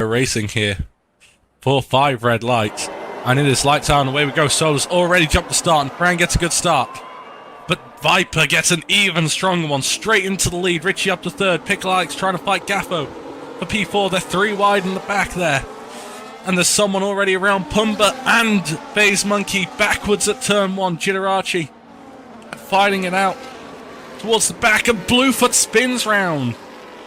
We're racing here for 5 red lights, and it is lights out and away we go. Solo's already jumped the start, and Fran gets a good start. But Viper gets an even stronger one, straight into the lead. Richie up to third. Pickle Alex trying to fight Gaffo for P4. They're 3 wide in the back there. And there's someone already around. Pumba and FaZe Monkey backwards at turn 1. Jeddah fighting it out towards the back, and Bluefoot spins round.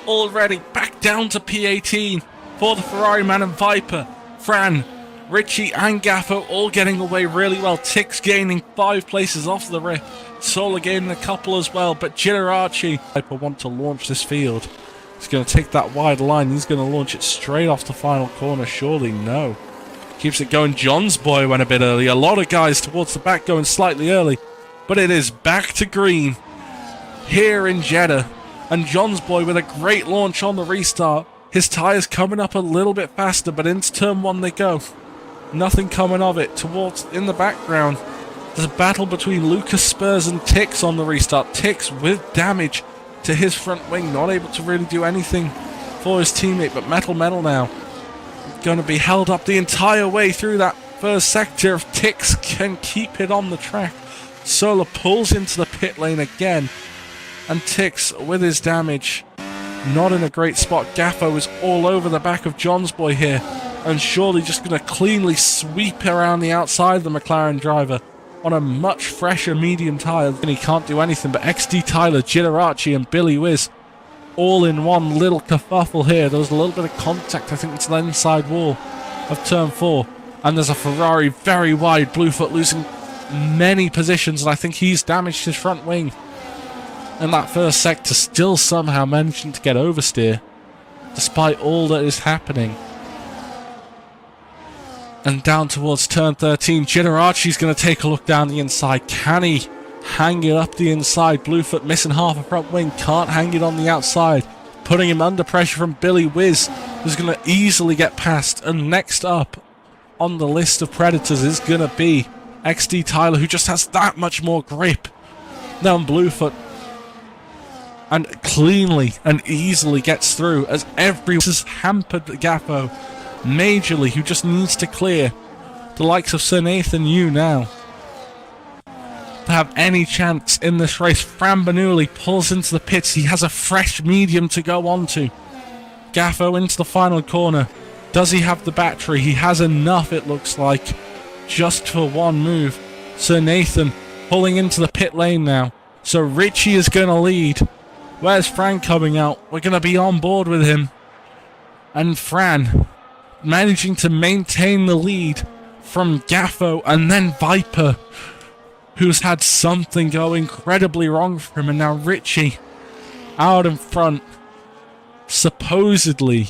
Already back down to P18 for the Ferrari man and Viper. Fran, Richie and Gaffo all getting away really well. Tix gaining 5 places off the rip. Solo gaining a couple as well, but Jeddah Viper want to launch this field. He's going to take that wide line. He's going to launch it straight off the final corner. Surely no. Keeps it going. John's boy went a bit early. A lot of guys towards the back going slightly early. But it is back to green here in Jeddah. And John's boy with a great launch on the restart. His tyres coming up a little bit faster, but into turn 1 they go. Nothing coming of it. Towards in the background, there's a battle between Lucas Spurs and Tix on the restart. Tix with damage to his front wing, not able to really do anything for his teammate, but Metal now going to be held up the entire way through that first sector. If Tix can keep it on the track. Solar pulls into the pit lane again, and Tix with his damage not in a great spot. Gaffo is all over the back of John's boy here, and surely just going to cleanly sweep around the outside of the McLaren driver on a much fresher medium tyre. And he can't do anything, but XD Tyler, Jeddah and Billy Wiz all in one little kerfuffle here. There was a little bit of contact, I think, to the inside wall of turn 4, and there's a Ferrari very wide. Bluefoot losing many positions, and I think he's damaged his front wing in that first sector, still somehow managing to get oversteer despite all that is happening. And down towards turn 13, Jeddah going to take a look down the inside. Can he hang it up the inside? Bluefoot missing half a front wing, can't hang it on the outside, putting him under pressure from Billy Wiz, who's going to easily get past. And next up on the list of predators is going to be XD Tyler, who just has that much more grip than Bluefoot, and cleanly and easily gets through as everyone has hampered Gaffo majorly, who just needs to clear the likes of Sir Nathan Yu now to have any chance in this race. Fran Bernoulli pulls into the pits. He has a fresh medium to go on to. Gaffo into the final corner. Does he have the battery? He has enough, it looks like, just for one move. Sir Nathan pulling into the pit lane now. So Richie is going to lead. Where's Fran coming out? We're going to be on board with him. And Fran managing to maintain the lead from Gaffo, and then Viper, who's had something go incredibly wrong for him. And now Richie out in front, supposedly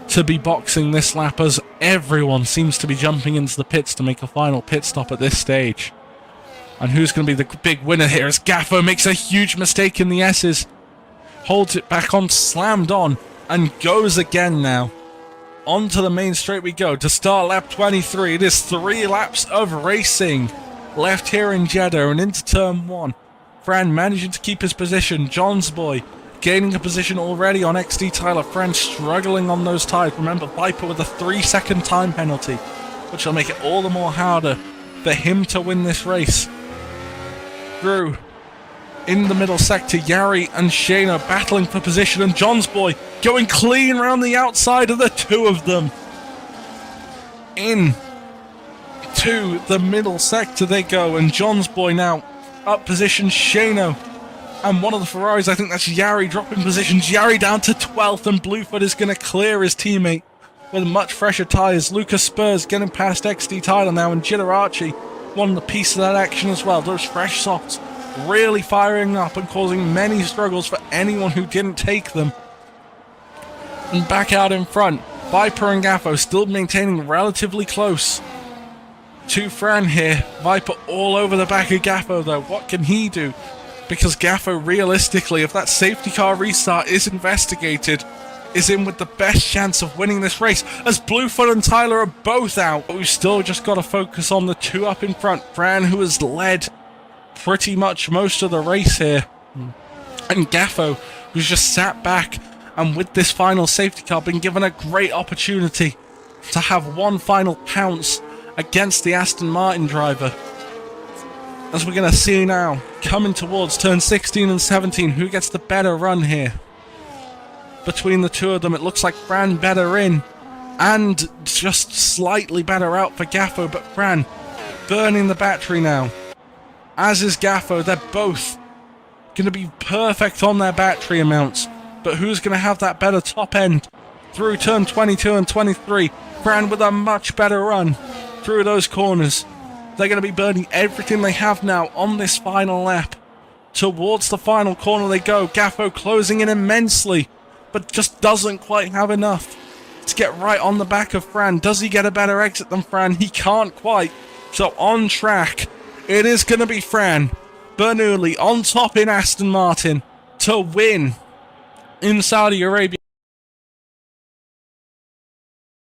to be boxing this lap, as everyone seems to be jumping into the pits to make a final pit stop at this stage. And who's going to be the big winner here as Gaffo makes a huge mistake in the S's, holds it back on, slammed on, and goes again now. Onto the main straight we go to start lap 23. It is 3 laps of racing left here in Jeddah, and into turn 1. Fran managing to keep his position. John's boy gaining a position already on XD Tyler. Fran struggling on those tyres. Remember, Viper with a 3-second time penalty, which will make it all the more harder for him to win this race. Through in the middle sector, Yari and Shayna battling for position, and John's boy going clean around the outside of the two of them. In to the middle sector they go, and John's boy now up position. Shayna and one of the Ferraris, I think that's Yari, dropping positions. Yari down to 12th, and Bluefoot is going to clear his teammate with much fresher tyres. Lucas Spurs getting past XD Tyler now, and Jeddah won the piece of that action as well. Those fresh softs really firing up and causing many struggles for anyone who didn't take them. And back out in front, Viper and Gaffo still maintaining relatively close to Fran here. Viper all over the back of Gaffo though. What can he do? Because Gaffo, realistically, if that safety car restart is investigated, is in with the best chance of winning this race, as Bluefoot and Tyler are both out. But we've still just got to focus on the 2 up in front. Fran, who has led pretty much most of the race here, and Gaffo, who's just sat back And with this final safety car, been given a great opportunity to have one final pounce against the Aston Martin driver. As we're going to see now, coming towards turn 16 and 17, who gets the better run here? Between the two of them, it looks like Fran better in, and just slightly better out for Gaffo, but Fran burning the battery now. As is Gaffo, they're both going to be perfect on their battery amounts. But who's going to have that better top end through turn 22 and 23? Fran with a much better run through those corners. They're going to be burning everything they have now on this final lap. Towards the final corner they go. Gaffo closing in immensely, but just doesn't quite have enough to get right on the back of Fran. Does he get a better exit than Fran? He can't quite. So on track, it is going to be Fran Bernoulli on top in Aston Martin to win in Saudi Arabia.